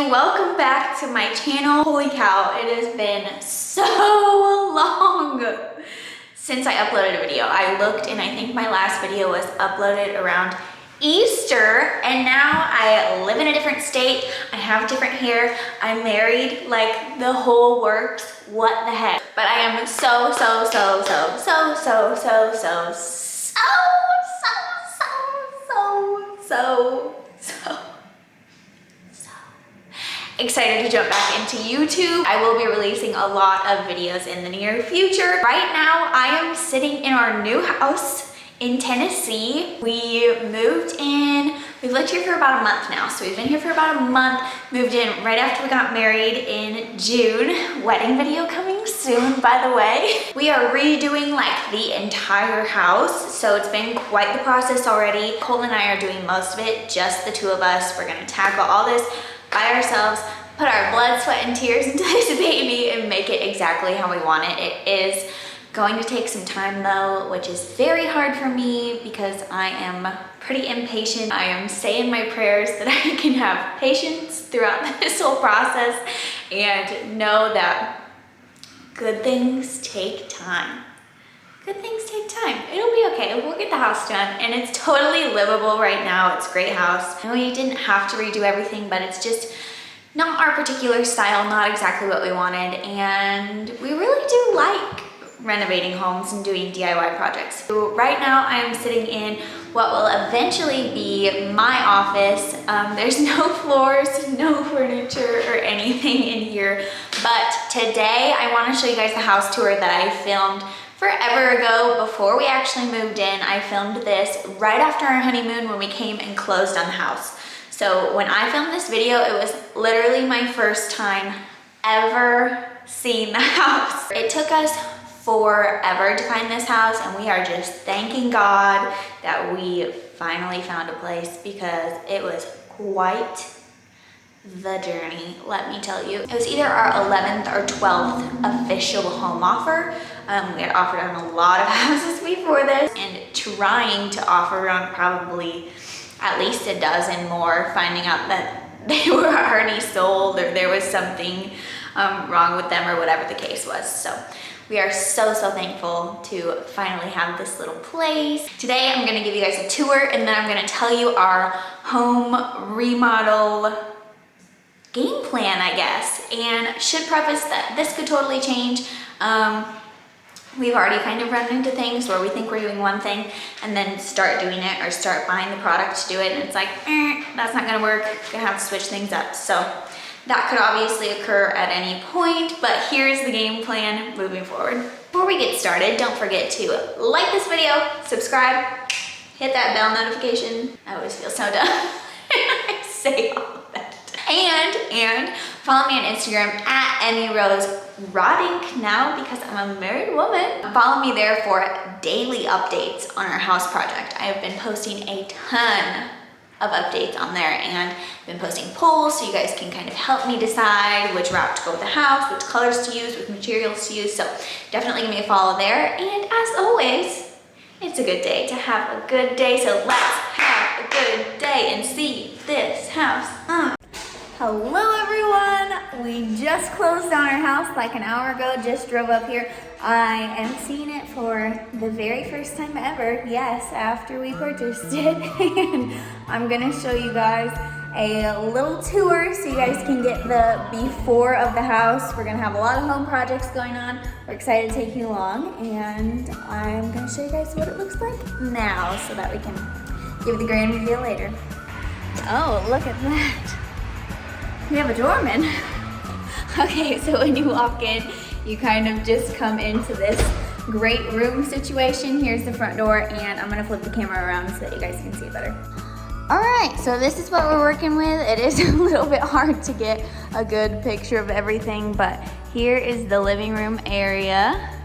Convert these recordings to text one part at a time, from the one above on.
welcome back to my channel. Holy cow, it has been so long since I uploaded a video. I looked and I think my last video was uploaded around Easter, and now I live in a different state. I have different hair. I'm married, like the whole works. What the heck? But I am so excited to jump back into YouTube. I will be releasing a lot of videos in the near future. Right now, I am sitting in our new house in Tennessee. We moved in, we've lived here for about a month now. So we've been here for about a month, moved in right after we got married in June. Wedding video coming soon, by the way. We are redoing like the entire house. So it's been quite the process already. Cole and I are doing most of it, just the two of us. We're gonna tackle all this by ourselves, put our blood, sweat, and tears into this baby and make it exactly how we want it. It is going to take some time though, which is very hard for me because I am pretty impatient. I am saying my prayers that I can have patience throughout this whole process and know that good things take time. Good things take time. It'll be okay. We'll get the house done, and it's totally livable right now. It's a great house. I know you didn't have to redo everything, but it's just not our particular style, not exactly what we wanted, and we really do like renovating homes and doing DIY projects. So right now I'm sitting in what will eventually be my office. There's no floors, no furniture or anything in here, but today I want to show you guys the house tour that I filmed forever ago before we actually moved in. I filmed this right after our honeymoon when we came and closed on the house. So when I filmed this video, it was literally my first time ever seeing the house. It took us forever to find this house, and we are just thanking God that we finally found a place because it was quite the journey, let me tell you. It was either our 11th or 12th official home offer. We had offered on a lot of houses before this and trying to offer on probably at least a dozen more, finding out that they were already sold or there was something wrong with them or whatever the case was. So we are so thankful to finally have this little place. Today I'm gonna give you guys a tour and then I'm gonna tell you our home remodel game plan, I guess. And should preface that this could totally change. We've already kind of run into things where we think we're doing one thing and then start doing it or start buying the product to do it, and it's like, that's not gonna work, gonna have to switch things up. So that could obviously occur at any point, but here's the game plan moving forward. Before we get started, don't forget to like this video, subscribe, hit that bell notification. I always feel so dumb I say all of that. And follow me on Instagram at Emmy Rose Rodink now because I'm a married woman. Follow me there for daily updates on our house project. I have been posting a ton of updates on there and been posting polls so you guys can kind of help me decide which route to go with the house, which colors to use, which materials to use. So definitely give me a follow there. And as always, it's a good day to have a good day. So let's have a good day and see this house. Hello everyone, we just closed on our house like an hour ago, just drove up here. I am seeing it for the very first time ever, yes, after we purchased it. And I'm gonna show you guys a little tour so you guys can get the before of the house. We're gonna have a lot of home projects going on. We're excited to take you along, and I'm gonna show you guys what it looks like now so that we can give the grand reveal later. Oh, look at that. We have a doorman. Okay, so when you walk in, you kind of just come into this great room situation. Here's the front door, and I'm gonna flip the camera around so that you guys can see it better. All right, so this is what we're working with. It is a little bit hard to get a good picture of everything, but here is the living room area.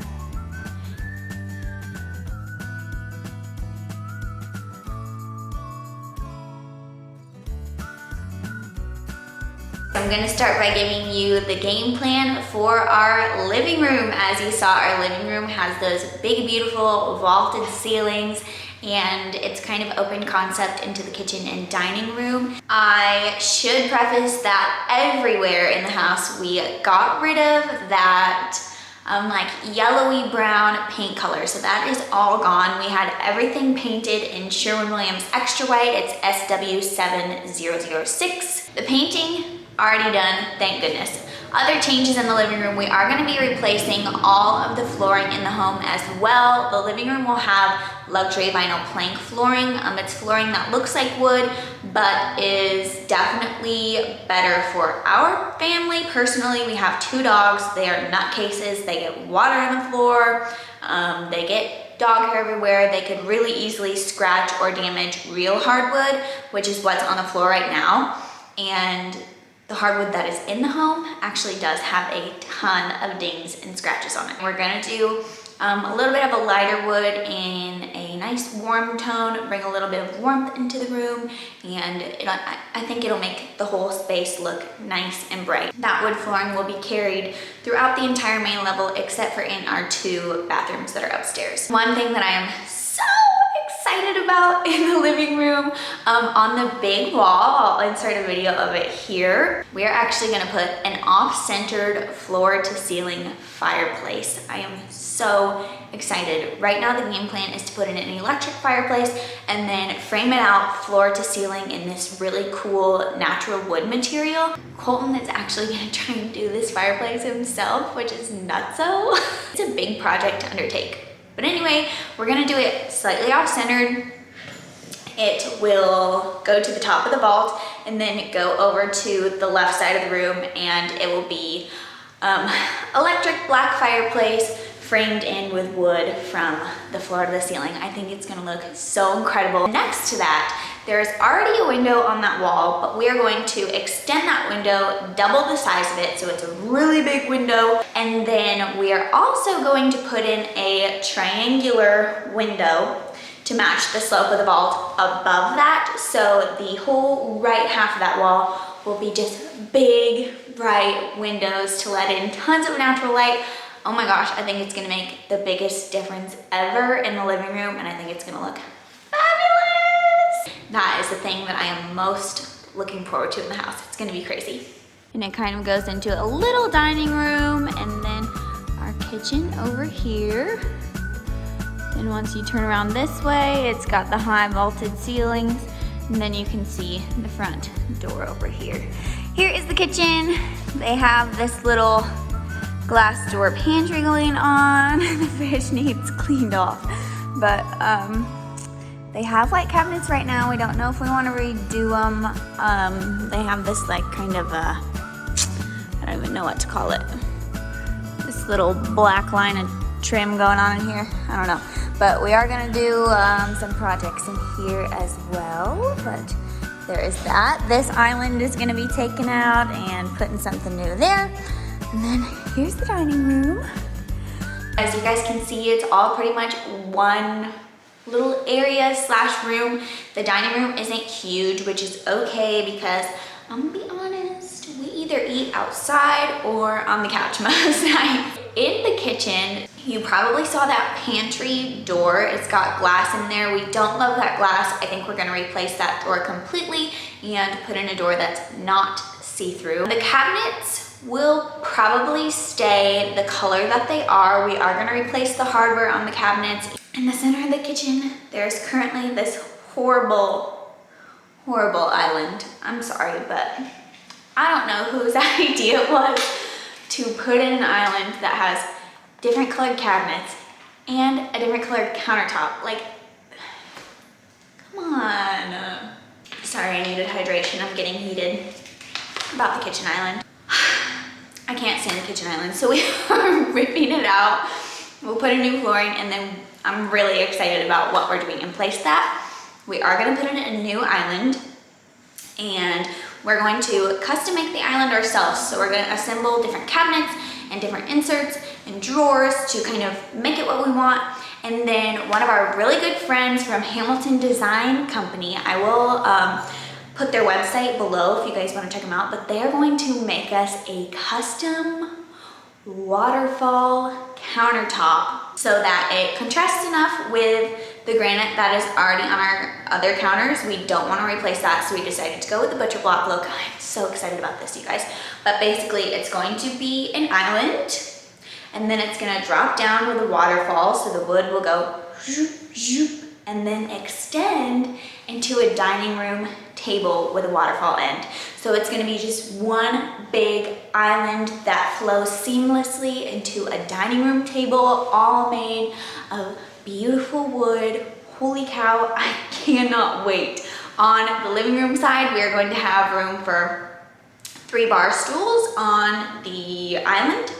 I'm gonna start by giving you the game plan for our living room. As you saw, our living room has those big, beautiful vaulted ceilings and it's kind of open concept into the kitchen and dining room. I should preface that everywhere in the house we got rid of that like yellowy brown paint color. So that is all gone. We had everything painted in Sherwin-Williams Extra White. It's SW7006. The painting already done, thank goodness. Other changes in the living room, we are gonna be replacing all of the flooring in the home as well. The living room will have luxury vinyl plank flooring. It's flooring that looks like wood, but is definitely better for our family. Personally, we have 2 dogs. They are nutcases. They get water on the floor. They get dog hair everywhere. They could really easily scratch or damage real hardwood, which is what's on the floor right now. And the hardwood that is in the home actually does have a ton of dings and scratches on it. We're gonna do a little bit of a lighter wood in a nice warm tone, bring a little bit of warmth into the room, and I think it'll make the whole space look nice and bright. That wood flooring will be carried throughout the entire main level except for in our 2 bathrooms that are upstairs. One thing that I am so excited about in the living room, on the big wall, I'll insert a video of it here. We are actually gonna put an off-centered floor to ceiling fireplace. I am so excited. Right now the game plan is to put in an electric fireplace and then frame it out floor to ceiling in this really cool natural wood material. Colton is actually gonna try and do this fireplace himself, which is nutso. It's a big project to undertake. But anyway, we're gonna do it slightly off-centered. It will go to the top of the vault and then go over to the left side of the room, and it will be electric black fireplace framed in with wood from the floor to the ceiling. I think it's gonna look so incredible. Next to that, there's already a window on that wall, but we are going to extend that window, double the size of it, so it's a really big window. And then we are also going to put in a triangular window to match the slope of the vault above that. So the whole right half of that wall will be just big, bright windows to let in tons of natural light. Oh my gosh, I think it's gonna make the biggest difference ever in the living room, and I think it's gonna look fabulous. That is the thing that I am most looking forward to in the house. It's gonna be crazy. And it kind of goes into a little dining room and then our kitchen over here. And once you turn around this way, it's got the high vaulted ceilings, and then you can see the front door over here. Here is the kitchen. They have this little glass door pantry going on. The fridge needs cleaned off, but they have white cabinets right now. We don't know if we want to redo them. They have this like kind of I don't even know what to call it. This little black line of trim going on in here. I don't know, but we are gonna do some projects in here as well. But there is that. This island is gonna be taken out and putting something new there. And then here's the dining room. As you guys can see, it's all pretty much one little area slash room. The dining room isn't huge, which is okay because I'm gonna be honest, we either eat outside or on the couch most nights. In the kitchen, you probably saw that pantry door. It's got glass in there. We don't love that glass. I think we're gonna replace that door completely and put in a door that's not see-through. The cabinets will probably stay the color that they are. We are gonna replace the hardware on the cabinets. In the center of the kitchen, there's currently this horrible island. I'm sorry, but I don't know whose idea it was to put in an island that has different colored cabinets and a different colored countertop. Like, come on. Sorry, I needed hydration. I'm getting heated about the kitchen island. I can't stand the kitchen island, so we are ripping it out. We'll put a new flooring, and then I'm really excited about what we're doing in place of that. We are gonna put in a new island, and we're going to custom make the island ourselves. So we're gonna assemble different cabinets and different inserts and drawers to kind of make it what we want. And then one of our really good friends from Hamilton Design Company, I will put their website below if you guys want to check them out, but they're going to make us a custom waterfall countertop so that it contrasts enough with the granite that is already on our other counters. We don't want to replace that, so we decided to go with the butcher block look. I'm so excited about this, you guys. But basically, it's going to be an island, and then it's gonna drop down with a waterfall, so the wood will go zoop, zoop, and then extend into a dining room table with a waterfall end. So it's gonna be just one big island that flows seamlessly into a dining room table, all made of beautiful wood. Holy cow, I cannot wait. On the living room side, we are going to have room for 3 bar stools on the island.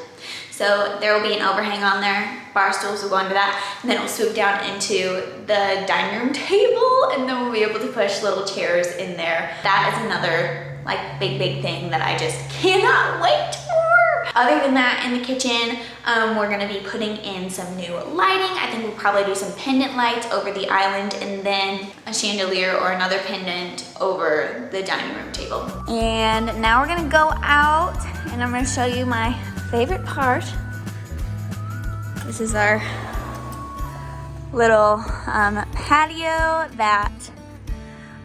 So there will be an overhang on there. Bar stools will go under that, and then it will swoop down into the dining room table, and then we'll be able to push little chairs in there. That is another like big thing that I just cannot wait for. Other than that, in the kitchen, we're gonna be putting in some new lighting. I think we'll probably do some pendant lights over the island, and then a chandelier or another pendant over the dining room table. And now we're gonna go out, and I'm gonna show you my favorite part. This is our little patio that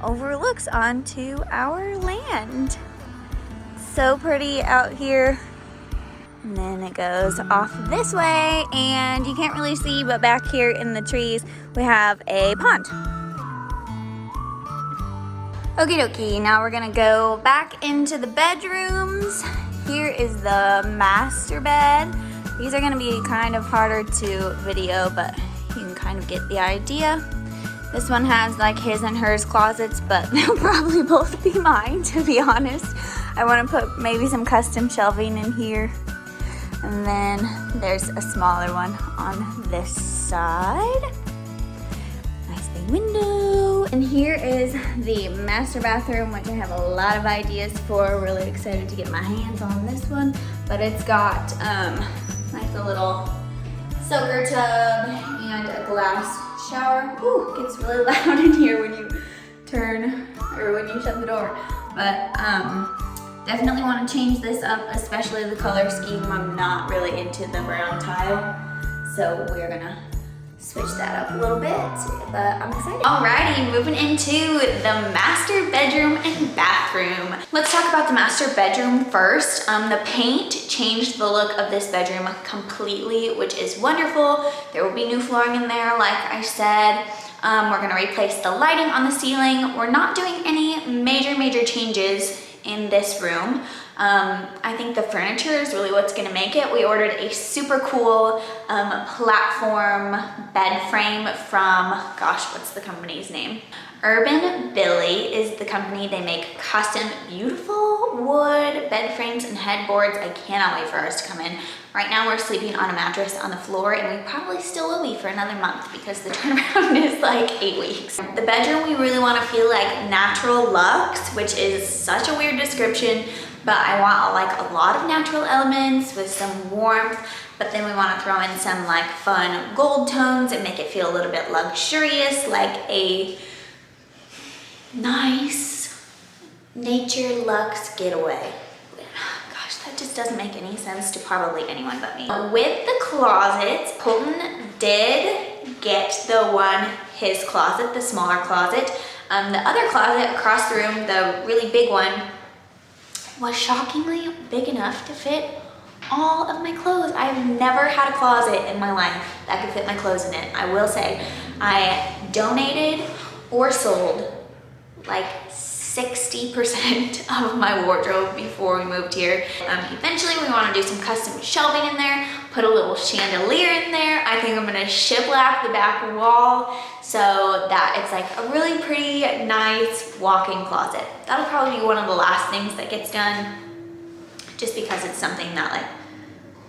overlooks onto our land. So pretty out here. And then it goes off this way, and you can't really see, but back here in the trees we have a pond. Okie dokie, now we're gonna go back into the bedrooms. Here is the master bed. These are gonna be kind of harder to video, but you can kind of get the idea. This one has like his and hers closets, but they'll probably both be mine, to be honest. I wanna put maybe some custom shelving in here. And then there's a smaller one on this side. Nice big window. And here is the master bathroom, which I have a lot of ideas for. Really excited to get my hands on this one. But it's got like a little soaker tub and a glass shower. Ooh, it gets really loud in here when you turn or when you shut the door. But definitely want to change this up, especially the color scheme. I'm not really into the brown tile, so we're gonna switch that up a little bit, but I'm excited. Alrighty, moving into the master bedroom and bathroom. Let's talk about the master bedroom first. The paint changed the look of this bedroom completely, which is wonderful. There will be new flooring in there, like I said. We're gonna replace the lighting on the ceiling. We're not doing any major changes in this room. I think the furniture is really what's gonna make it. We ordered a super cool platform bed frame from, gosh, what's the company's name? Urban Billy is the company. They make custom beautiful wood bed frames and headboards. I cannot wait for ours to come in. Right now we're sleeping on a mattress on the floor, and we probably still will be for another month because the turnaround is like 8 weeks. The bedroom, we really want to feel like natural luxe, which is such a weird description, but I want like a lot of natural elements with some warmth, but then we want to throw in some like fun gold tones and make it feel a little bit luxurious, like a nice nature luxe getaway. Gosh, that just doesn't make any sense to probably anyone but me. With the closets, Colton did get his closet, the smaller closet. The other closet across the room, the really big one, was shockingly big enough to fit all of my clothes. I've never had a closet in my life that could fit my clothes in it. I will say, I donated or sold like 60% of my wardrobe before we moved here. Eventually we want to do some custom shelving in there, put a little chandelier in there. I think I'm gonna shiplap the back wall so that it's like a really pretty nice walk-in closet. That'll probably be one of the last things that gets done, just because it's something that like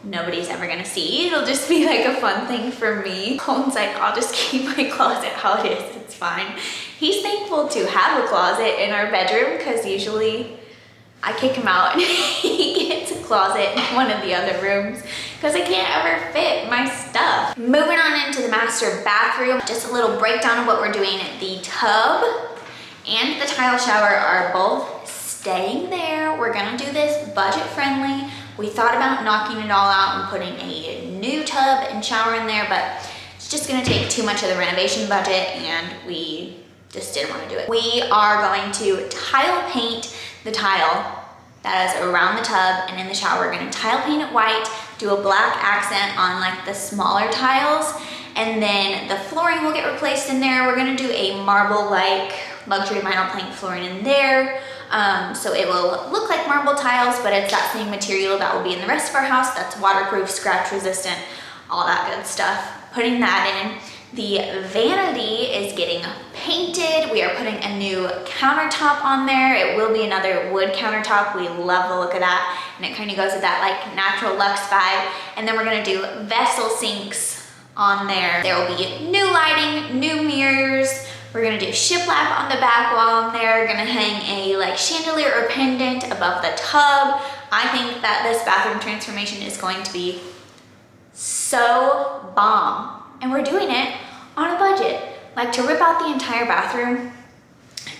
nobody's ever gonna see. It'll just be like a fun thing for me. Colton's like, I'll just keep my closet how it is, it's fine. He's thankful to have a closet in our bedroom because usually I kick him out and he gets a closet in one of the other rooms because I can't ever fit my stuff. Moving on into the master bathroom, just a little breakdown of what we're doing. The tub and the tile shower are both staying there. We're gonna do this budget friendly. We thought about knocking it all out and putting a new tub and shower in there, but it's just gonna take too much of the renovation budget, and we just didn't want to do it. We are going to tile paint the tile that is around the tub and in the shower. We're gonna tile paint it white, do a black accent on like the smaller tiles, and then the flooring will get replaced in there. We're gonna do a marble-like luxury vinyl plank flooring in there. So it will look like marble tiles, but it's that same material that will be in the rest of our house. That's waterproof, scratch resistant, all that good stuff. Putting that in. The vanity is getting painted. We are putting a new countertop on there. It will be another wood countertop. We love the look of that. And it kind of goes with that like natural luxe vibe. And then we're gonna do vessel sinks on there. There will be new lighting, new mirrors. We're gonna do shiplap on the back wall on there. We're gonna hang a like chandelier or pendant above the tub. I think that this bathroom transformation is going to be so bomb. And we're doing it on a budget. Like, to rip out the entire bathroom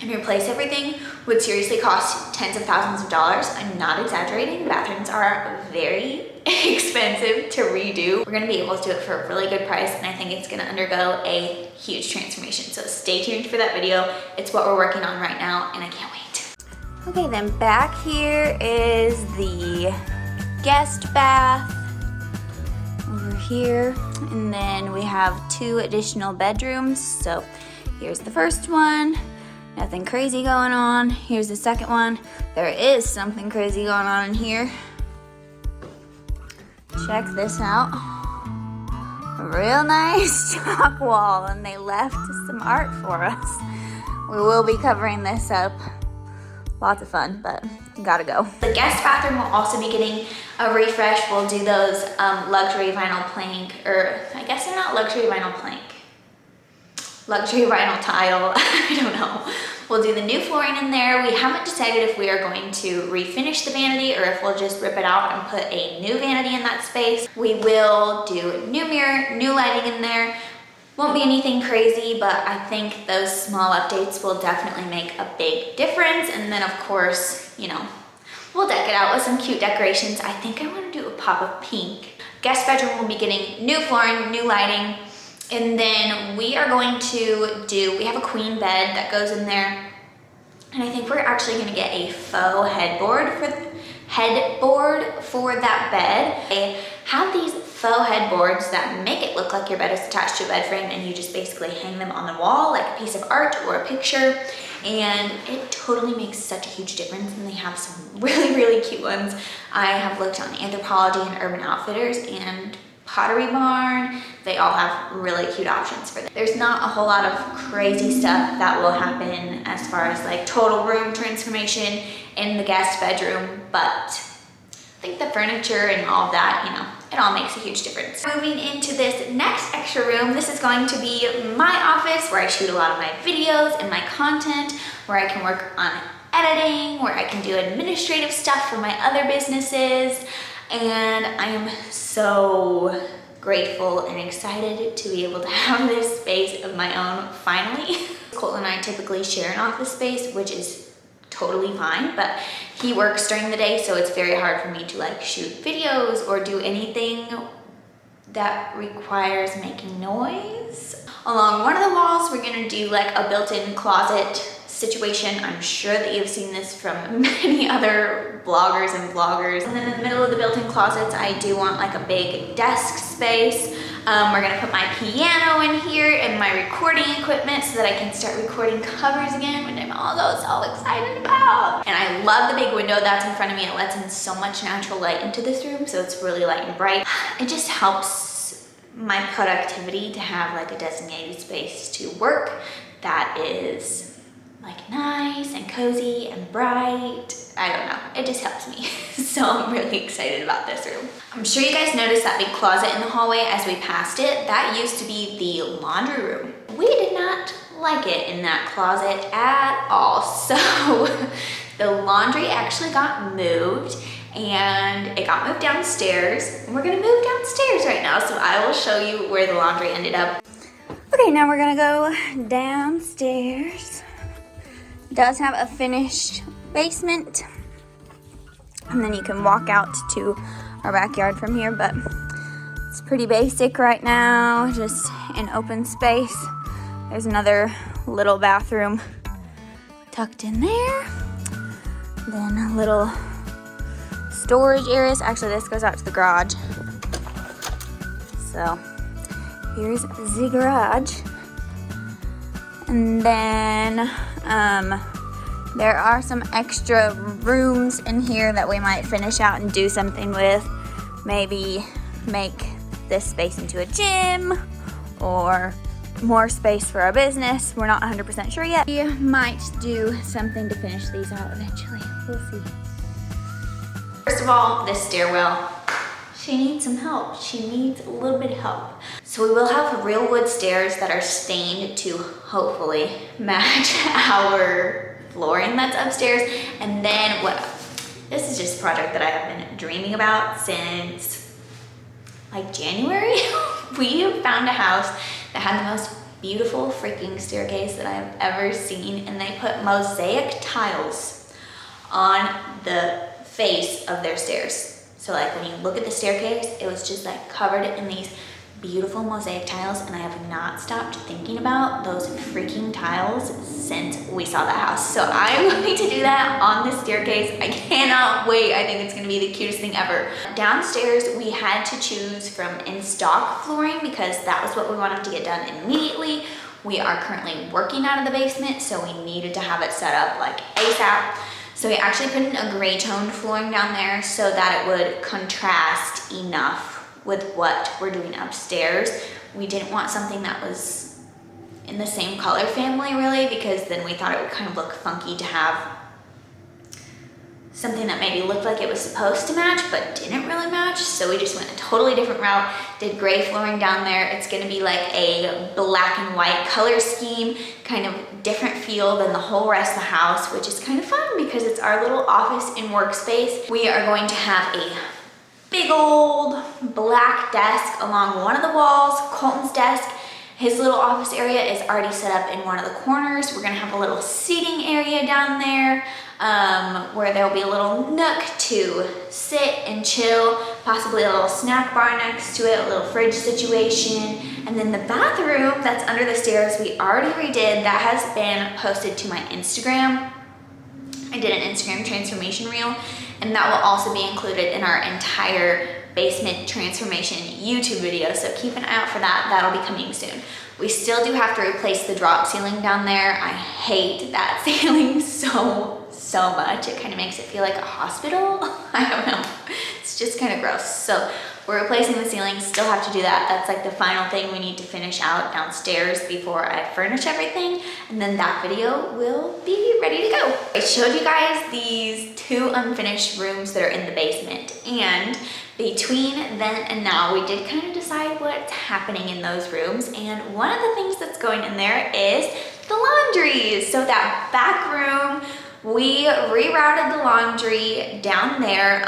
and replace everything would seriously cost tens of thousands of dollars. I'm not exaggerating. Bathrooms are very expensive to redo. We're gonna be able to do it for a really good price, and I think it's gonna undergo a huge transformation. So stay tuned for that video. It's what we're working on right now, and I can't wait. Okay, then back here is the guest bath over here, and then we have 2 additional bedrooms. So here's the first one, nothing crazy going on. Here's the second one. There is something crazy going on in here. Check this out. A real nice chalk wall, and they left some art for us. We will be covering this up. Lots of fun, but gotta go. The guest bathroom will also be getting a refresh. We'll do those luxury vinyl plank, or I guess they're not luxury vinyl plank. Luxury vinyl tile, I don't know. We'll do the new flooring in there. We haven't decided if we are going to refinish the vanity or if we'll just rip it out and put a new vanity in that space. We will do new mirror, new lighting in there. Won't be anything crazy, but I think those small updates will definitely make a big difference. And then of course, you know, we'll deck it out with some cute decorations. I think I want to do a pop of pink. Guest bedroom will be getting new flooring, new lighting. And then we are going to we have a queen bed that goes in there. And I think we're actually gonna get a faux headboard for that bed. They have these faux headboards that make it look like your bed is attached to a bed frame, and you just basically hang them on the wall like a piece of art or a picture, and it totally makes such a huge difference. And they have some really, really cute ones. I have looked on Anthropologie and Urban Outfitters and Pottery Barn. They all have really cute options for them. There's not a whole lot of crazy stuff that will happen as far as like total room transformation in the guest bedroom, but I think the furniture and all of that, you know, it all makes a huge difference. Moving into this next extra room, this is going to be my office where I shoot a lot of my videos and my content, where I can work on editing, where I can do administrative stuff for my other businesses. And I am so grateful and excited to be able to have this space of my own finally. Colton and I typically share an office space, which is totally fine, but he works during the day, so it's very hard for me to like shoot videos or do anything that requires making noise. Along one of the walls, we're gonna do like a built-in closet situation. I'm sure that you've seen this from many other bloggers and vloggers. And then in the middle of the built-in closets, I do want like a big desk space. We're gonna put my piano in here and my recording equipment so that I can start recording covers again, which I'm also so excited about. And I love the big window that's in front of me. It lets in so much natural light into this room, so it's really light and bright. It just helps my productivity to have like a designated space to work that is like nice and cozy and bright. I don't know, it just helps me. So I'm really excited about this room. I'm sure you guys noticed that big closet in the hallway as we passed it. That used to be the laundry room. We did not like it in that closet at all. So the laundry actually got moved, and it got moved downstairs. And we're gonna move downstairs right now, so I will show you where the laundry ended up. Okay, now we're gonna go downstairs. It does have a finished basement, and then you can walk out to our backyard from here, but It's pretty basic right now, just an open space. There's another little bathroom tucked in there. Then a little storage areas. Actually, this goes out to the garage. So here's the garage. And then there are some extra rooms in here that we might finish out and do something with. Maybe make this space into a gym or more space for our business. We're not 100% sure yet. We might do something to finish these out eventually. We'll see. First of all, this stairwell, she needs some help. She needs a little bit of help. So we will have real wood stairs that are stained to hopefully match our flooring that's upstairs. And then this is just a project that I have been dreaming about since like January. We found a house that had the most beautiful freaking staircase that I have ever seen, and they put mosaic tiles on the face of their stairs. So like when you look at the staircase, it was just like covered in these beautiful mosaic tiles, and I have not stopped thinking about those freaking tiles since we saw that house. So I'm going to do that on the staircase. I cannot wait. I think it's gonna be the cutest thing ever. Downstairs, we had to choose from in-stock flooring because that was what we wanted to get done immediately. We are currently working out of the basement, so we needed to have it set up like ASAP. So we actually put in a gray toned flooring down there so that it would contrast enough with what we're doing upstairs. We didn't want something that was in the same color family really, because then we thought it would kind of look funky to have something that maybe looked like it was supposed to match but didn't really match. So we just went a totally different route, did gray flooring down there. It's gonna be like a black and white color scheme, kind of different feel than the whole rest of the house, which is kind of fun because it's our little office and workspace. We are going to have a big old black desk along one of the walls. Colton's desk, his little office area is already set up in one of the corners. We're gonna have a little seating area down there where there'll be a little nook to sit and chill, possibly a little snack bar next to it, a little fridge situation. And then the bathroom that's under the stairs, we already redid. That has been posted to my Instagram. I did an Instagram transformation reel, and that will also be included in our entire basement transformation YouTube video. So keep an eye out for that. That'll be coming soon. We still do have to replace the drop ceiling down there. I hate that ceiling so much. It kind of makes it feel like a hospital. I don't know. It's just kind of gross. So we're replacing the ceiling, still have to do that. That's like the final thing we need to finish out downstairs before I furnish everything. And then that video will be ready to go. I showed you guys these 2 unfinished rooms that are in the basement. And between then and now, we did kind of decide what's happening in those rooms. And one of the things that's going in there is the laundry. So that back room, we rerouted the laundry down there.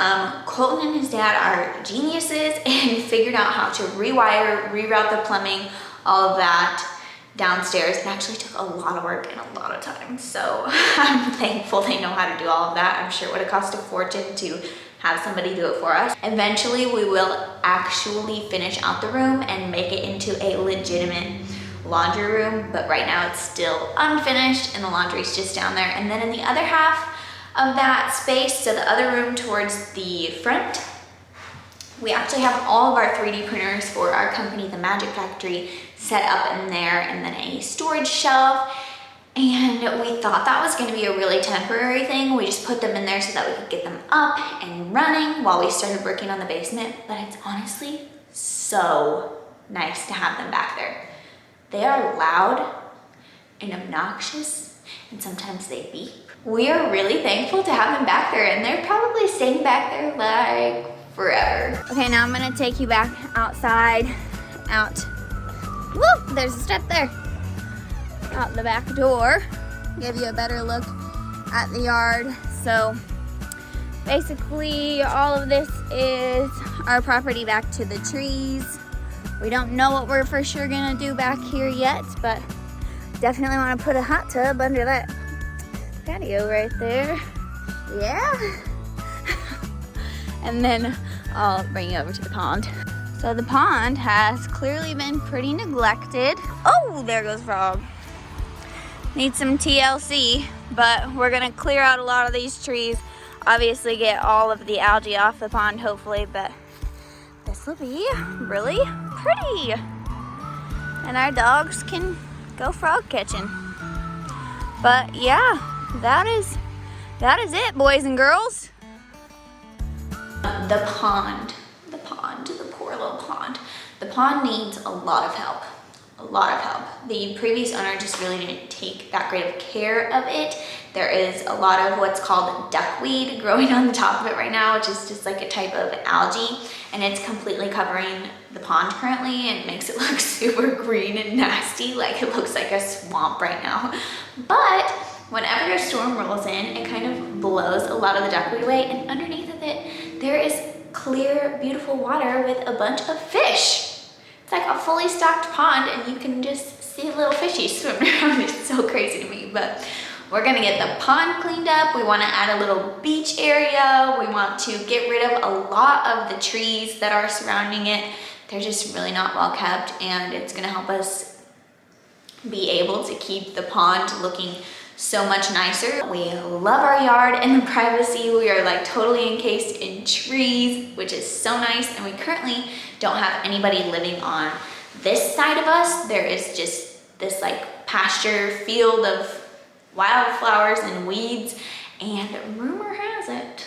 Colton and his dad are geniuses and figured out how to reroute the plumbing, all of that downstairs. It actually took a lot of work and a lot of time. So I'm thankful they know how to do all of that. I'm sure it would have cost a fortune to have somebody do it for us. Eventually, we will actually finish out the room and make it into a legitimate laundry room, but right now it's still unfinished and the laundry's just down there. And then in the other half of that space, so the other room towards the front, we actually have all of our 3D printers for our company, The Magic Factory, set up in there, and then a storage shelf. And we thought that was gonna be a really temporary thing. We just put them in there so that we could get them up and running while we started working on the basement. But it's honestly so nice to have them back there. They are loud and obnoxious, and sometimes they beep. We are really thankful to have them back there, and they're probably staying back there like forever. Okay, now I'm gonna take you back outside, whoop, there's a step there. Out the back door, give you a better look at the yard. So basically all of this is our property back to the trees. We don't know what we're for sure gonna do back here yet, but definitely wanna put a hot tub under that patio right there. Yeah. And then I'll bring you over to the pond. So the pond has clearly been pretty neglected. Oh, there goes Frog. Needs some TLC, but we're gonna clear out a lot of these trees. Obviously get all of the algae off the pond, hopefully, but this will be really pretty. And our dogs can go frog catching. But yeah, that is it, boys and girls. The pond, the poor little pond. The pond needs a lot of help, The previous owner just really didn't take that great of care of it. There is a lot of what's called duckweed growing on the top of it right now, which is just like a type of algae, and it's completely covering the pond currently and makes it look super green and nasty, like it looks like a swamp right now. But whenever a storm rolls in, it kind of blows a lot of the duckweed away, and underneath of it, there is clear, beautiful water with a bunch of fish. It's like a fully stocked pond, and you can just see little fishies swimming around. It's so crazy to me, but we're gonna get the pond cleaned up. We wanna add a little beach area. We want to get rid of a lot of the trees that are surrounding it. They're just really not well kept, and it's gonna help us be able to keep the pond looking so much nicer. We love our yard and the privacy. We are like totally encased in trees, which is so nice. And we currently don't have anybody living on this side of us. There is just this like pasture field of wildflowers and weeds, and rumor has it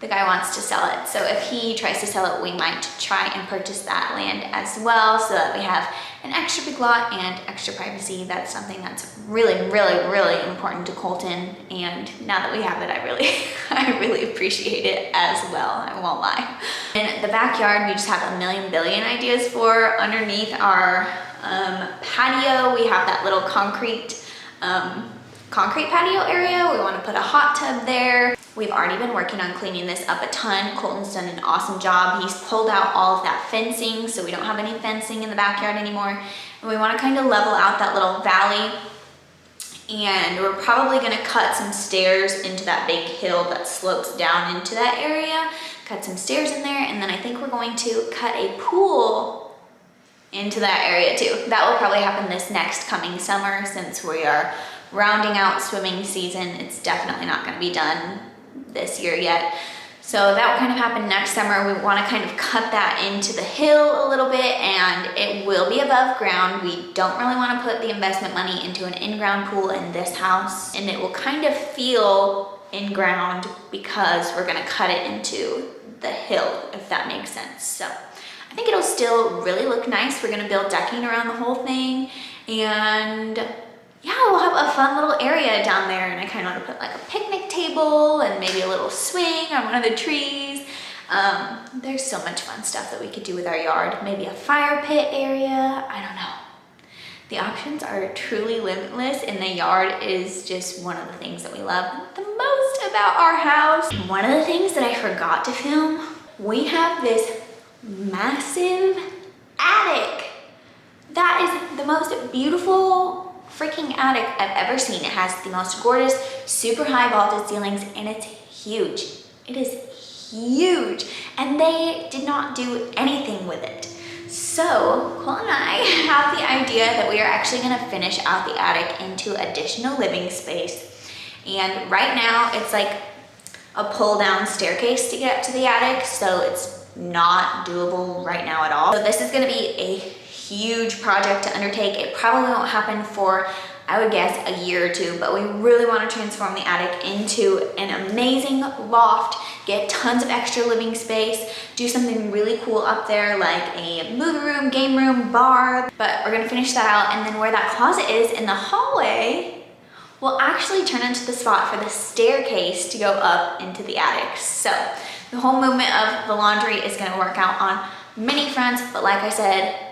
the guy wants to sell it. So if he tries to sell it, we might try and purchase that land as well, so that we have an extra big lot and extra privacy. That's something that's really, really, really important to Colton, and now that we have it, I really appreciate it as well, I won't lie. In the backyard, we just have a million billion ideas for. Underneath our patio, we have that little concrete patio area. We want to put a hot tub there. We've already been working on cleaning this up a ton. Colton's done an awesome job. He's pulled out all of that fencing, so we don't have any fencing in the backyard anymore. And we want to kind of level out that little valley. And we're probably going to cut some stairs into that big hill that slopes down into that area. Cut some stairs in there, and then I think we're going to cut a pool into that area too. That will probably happen this next coming summer, since we are rounding out swimming season. It's definitely not going to be done this year yet. So that will kind of happen next summer. We want to kind of cut that into the hill a little bit, and it will be above ground. We don't really want to put the investment money into an in-ground pool in this house, and it will kind of feel in-ground because we're going to cut it into the hill, if that makes sense. So I think it'll still really look nice. We're going to build decking around the whole thing, and yeah, we'll have a fun little area down there, and I kind of want to put like a picnic table and maybe a little swing on one of the trees. There's so much fun stuff that we could do with our yard. Maybe a fire pit area, I don't know. The options are truly limitless, and the yard is just one of the things that we love the most about our house. One of the things that I forgot to film, we have this massive attic. That is the most beautiful freaking attic I've ever seen. It has the most gorgeous, super high vaulted ceilings, and it's huge. It is huge, and they did not do anything with it. So Cole and I have the idea that we are actually going to finish out the attic into additional living space. And right now it's like a pull down staircase to get up to the attic, so it's not doable right now at all. So this is going to be a huge project to undertake. It probably won't happen for, I would guess, a year or two, but we really want to transform the attic into an amazing loft, get tons of extra living space, do something really cool up there like a movie room, game room, bar. But we're going to finish that out, and then where that closet is in the hallway will actually turn into the spot for the staircase to go up into the attic. So the whole movement of the laundry is going to work out on many fronts, but like I said,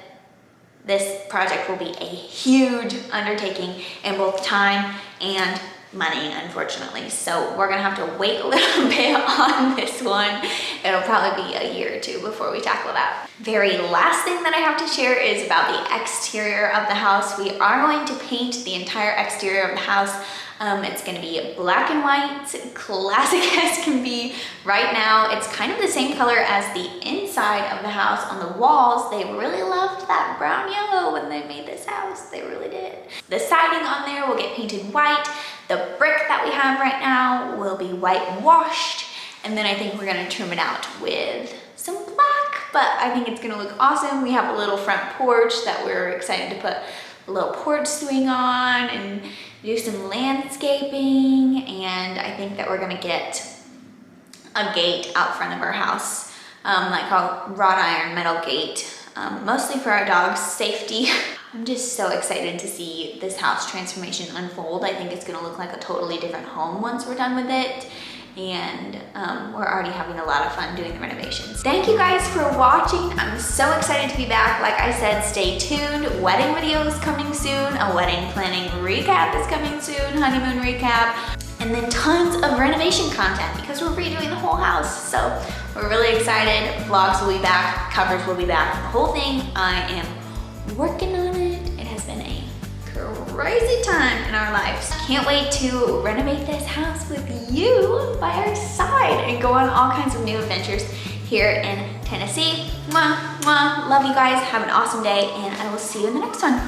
this project will be a huge undertaking in both time and money, unfortunately. So we're gonna have to wait a little bit on this one. It'll probably be a year or two before we tackle that. Very last thing that I have to share is about the exterior of the house. We are going to paint the entire exterior of the house It's gonna be black and white, classic as can be. Right now, it's kind of the same color as the inside of the house on the walls. They really loved that brown yellow when they made this house. They really did. The siding on there will get painted white. The brick that we have right now will be whitewashed. And then I think we're gonna trim it out with some black, but I think it's gonna look awesome. We have a little front porch that we're excited to put a little porch swing on and do some landscaping. And I think that we're gonna get a gate out front of our house, like a wrought iron metal gate, mostly for our dog's safety. I'm just so excited to see this house transformation unfold. I think it's gonna look like a totally different home once we're done with it. And we're already having a lot of fun doing the renovations. Thank you guys for watching. I'm so excited to be back. Like I said, stay tuned. Wedding videos coming soon. A wedding planning recap is coming soon. Honeymoon recap. And then tons of renovation content because we're redoing the whole house. So we're really excited. Vlogs will be back. Covers will be back. The whole thing. I am working on it. It has been a crazy time in our lives. Can't wait to renovate this house with you by our side and go on all kinds of new adventures here in Tennessee. Mwah, mwah. Love you guys. Have an awesome day, and I will see you in the next one.